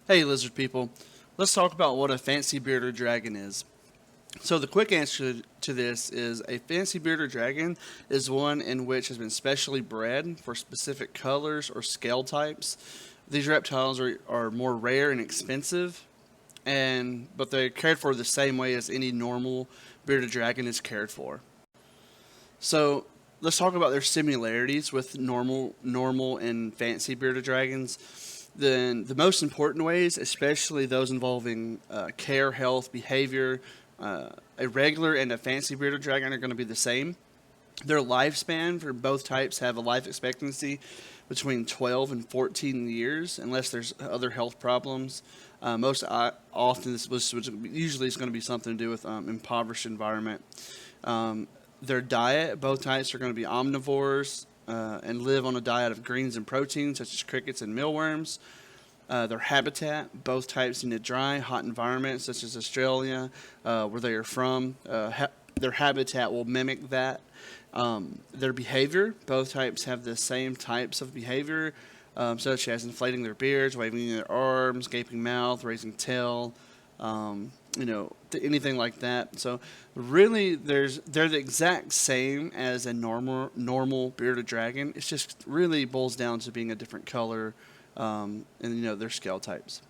Hey, lizard people. Let's talk about what a fancy bearded dragon is. So, the quick answer to this is a fancy bearded dragon is one in which has been specially bred for specific colors or scale types. These reptiles are more rare and expensive, but they're cared for the same way as any normal bearded dragon is cared for. So, let's talk about their similarities with normal and fancy bearded dragons. Then the most important ways, especially those involving care, health, behavior, a regular and a fancy bearded dragon are going to be the same. Their lifespan for both types have a life expectancy between 12 and 14 years, unless there's other health problems. Most often, usually is going to be something to do with impoverished environment. Their diet, both types are going to be omnivores and live on a diet of greens and proteins such as crickets and mealworms. Their habitat, both types need a dry, hot environment such as Australia, where they are from. Their habitat will mimic that. Their behavior, both types have the same types of behavior, such as inflating their beards, waving their arms, gaping mouth, raising tail, anything like that. So really, they're the exact same as a normal bearded dragon. It just really boils down to being a different color, and their scale types.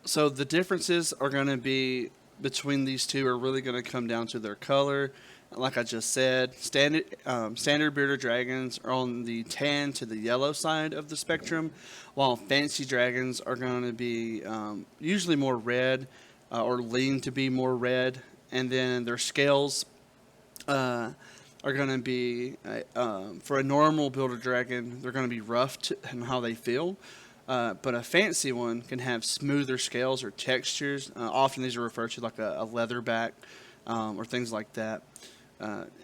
So the differences are going to be between these two are really going to come down to their color. Like I just said, standard bearded dragons are on the tan to the yellow side of the spectrum, while fancy dragons are going to be usually more red or lean to be more red. And then their scales are going to be, for a normal bearded dragon, they're going to be rough in how they feel. But a fancy one can have smoother scales or textures. Often these are referred to like a leatherback or things like that.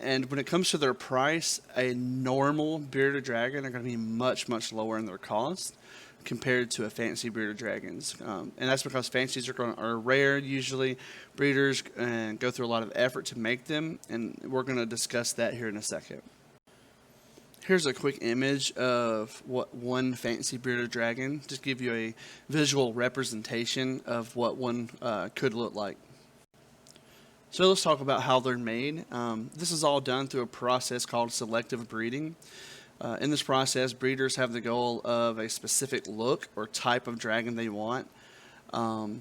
And when it comes to their price, a normal bearded dragon are going to be much lower in their cost compared to a fancy bearded dragons. And that's because fancies are rare usually. Breeders go through a lot of effort to make them, and we're going to discuss that here in a second. Here's a quick image of what one fancy bearded dragon, just give you a visual representation of what one could look like. So let's talk about how they're made. This is all done through a process called selective breeding. In this process, breeders have the goal of a specific look or type of dragon they want. And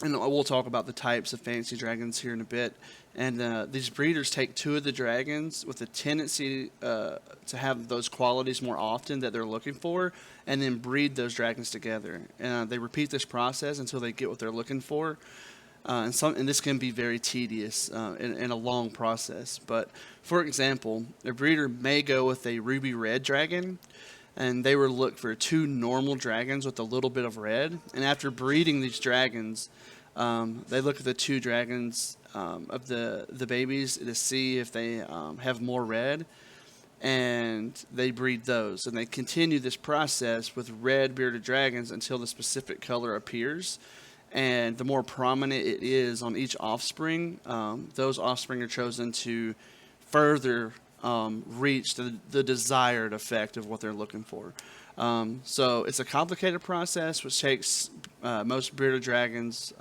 we'll talk about the types of fancy dragons here in a bit. And these breeders take two of the dragons with a tendency to have those qualities more often that they're looking for, and then breed those dragons together. And they repeat this process until they get what they're looking for. And this can be very tedious in a long process. But for example, a breeder may go with a ruby red dragon, and they would look for two normal dragons with a little bit of red. And after breeding these dragons, they look at the two dragons of the babies to see if they have more red, and they breed those. And they continue this process with red bearded dragons until the specific color appears. And the more prominent it is on each offspring, those offspring are chosen to further reach the desired effect of what they're looking for. So it's a complicated process, which takes most bearded dragons,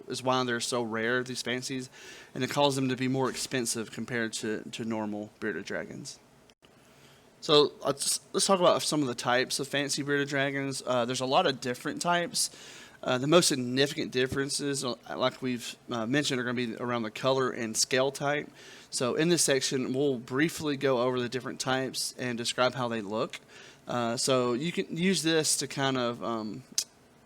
is why they're so rare, these fancies, and it causes them to be more expensive compared to normal bearded dragons. So let's talk about some of the types of fancy bearded dragons. There's a lot of different types. The most significant differences, like we've mentioned, are going to be around the color and scale type. So in this section, we'll briefly go over the different types and describe how they look. So you can use this to kind of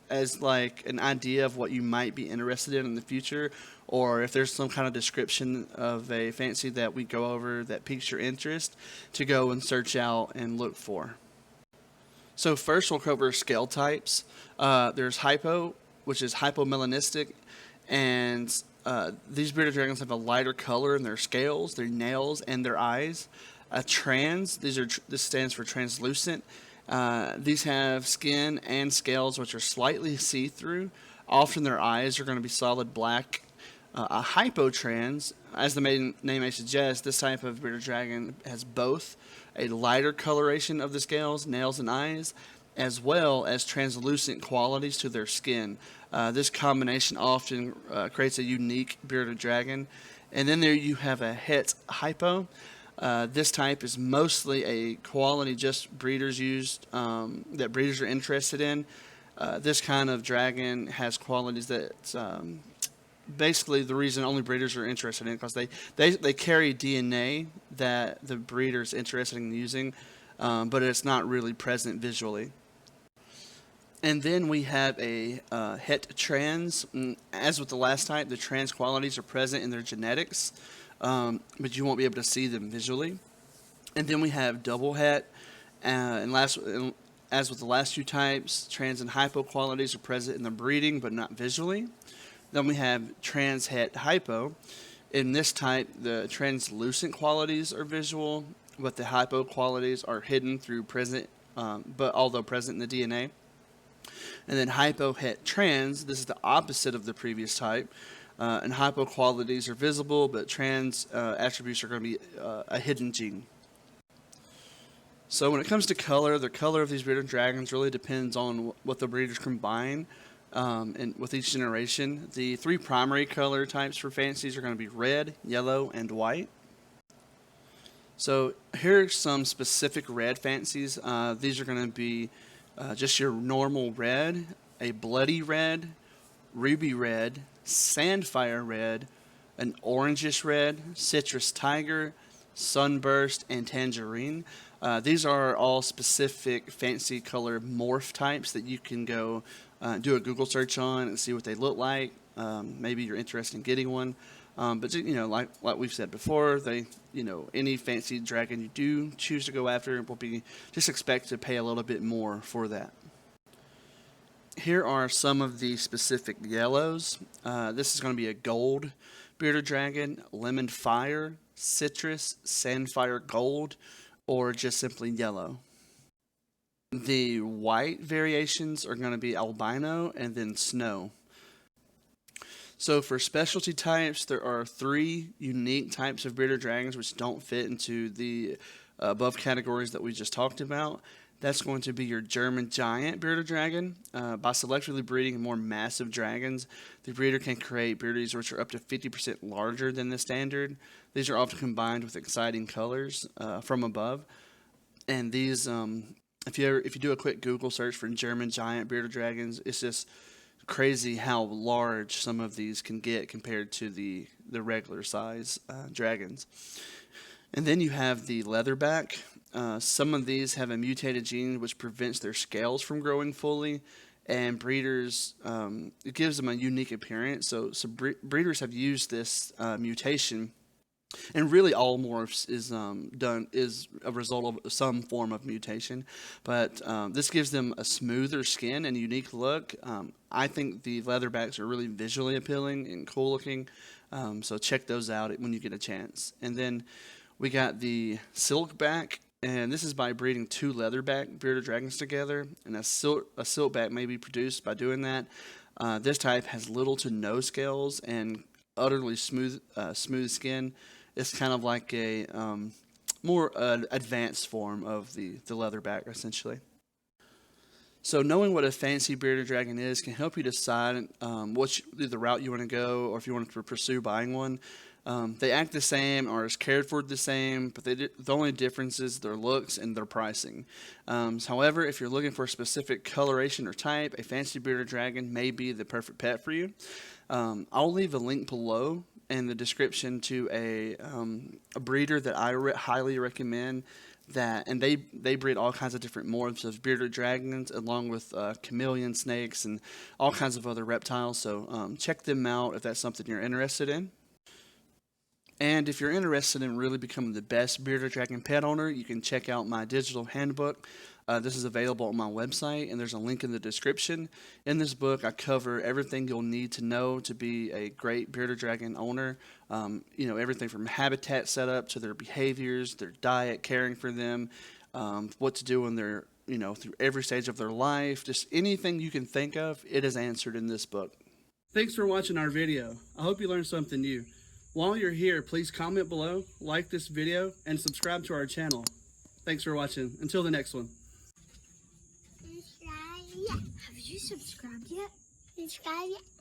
as like an idea of what you might be interested in the future, or if there's some kind of description of a fancy that we go over that piques your interest, to go and search out and look for. So first we'll cover scale types. There's hypo, which is hypomelanistic, and these bearded dragons have a lighter color in their scales, their nails, and their eyes. Trans, this stands for translucent. These have skin and scales which are slightly see-through. Often their eyes are going to be solid black. A hypotrans, as the name may suggest, this type of bearded dragon has both a lighter coloration of the scales, nails, and eyes, as well as translucent qualities to their skin. This combination often creates a unique bearded dragon. And then there you have a het hypo. This type is mostly a quality just breeders used, that breeders are interested in. This kind of dragon has qualities that basically the reason only breeders are interested in it because they carry DNA that the breeder is interested in using, but it's not really present visually. And then we have a het trans. As with the last type, the trans qualities are present in their genetics, but you won't be able to see them visually. And then we have double het, as with the last two types, trans and hypo qualities are present in the breeding, but not visually. Then we have trans het hypo. In this type, the translucent qualities are visual, but the hypo qualities are hidden through present, but although present in the DNA. And then hypo het trans, this is the opposite of the previous type. And hypo qualities are visible, but trans attributes are going to be a hidden gene. So when it comes to color, the color of these bearded dragons really depends on what the breeders combine. And with each generation, the three primary color types for fancies are going to be red, yellow, and white. So here are some specific red fancies. These are going to be just your normal red, a bloody red, ruby red, sandfire red, an orangish red, citrus tiger, sunburst, and tangerine. These are all specific fancy color morph types that you can go do a Google search on and see what they look like. Maybe you're interested in getting one. But like we've said before, any fancy dragon you do choose to go after will be just expect to pay a little bit more for that. Here are some of the specific yellows. This is going to be a gold bearded dragon, lemon fire, citrus, sandfire gold, or just simply yellow. The white variations are going to be albino and then snow. So for specialty types, there are 3 unique types of bearded dragons which don't fit into the above categories that we just talked about. That's going to be your German giant bearded dragon. By selectively breeding more massive dragons, the breeder can create beardies which are up to 50% larger than the standard. These are often combined with exciting colors from above. And these, if you do a quick Google search for German giant bearded dragons, it's just crazy how large some of these can get compared to the regular size dragons. And then you have the leatherback. Some of these have a mutated gene which prevents their scales from growing fully, and breeders, it gives them a unique appearance. So breeders have used this mutation, and really all morphs is a result of some form of mutation. But this gives them a smoother skin and unique look. I think the leatherbacks are really visually appealing and cool looking. So check those out when you get a chance. And then we got the silkback. And this is by breeding 2 leatherback bearded dragons together, and a silkback may be produced by doing that. This type has little to no scales and utterly smooth skin. It's kind of like a more advanced form of the leatherback, essentially. So knowing what a fancy bearded dragon is can help you decide the route you want to go, or if you want to pursue buying one. They act the same, or is cared for the same, but the only difference is their looks and their pricing. However, if you're looking for a specific coloration or type, a fancy bearded dragon may be the perfect pet for you. I'll leave a link below in the description to a breeder that I highly recommend. And they breed all kinds of different morphs of bearded dragons, along with chameleon snakes and all kinds of other reptiles. So check them out if that's something you're interested in. And if you're interested in really becoming the best bearded dragon pet owner, you can check out my digital handbook. This is available on my website, and there's a link in the description. In this book, I cover everything you'll need to know to be a great bearded dragon owner. Everything from habitat setup to their behaviors, their diet, caring for them, what to do when they're, through every stage of their life. Just anything you can think of, it is answered in this book. Thanks for watching our video. I hope you learned something new. While you're here, please comment below, like this video, and subscribe to our channel. Thanks for watching. Until the next one. Have you subscribed yet? Subscribe yet?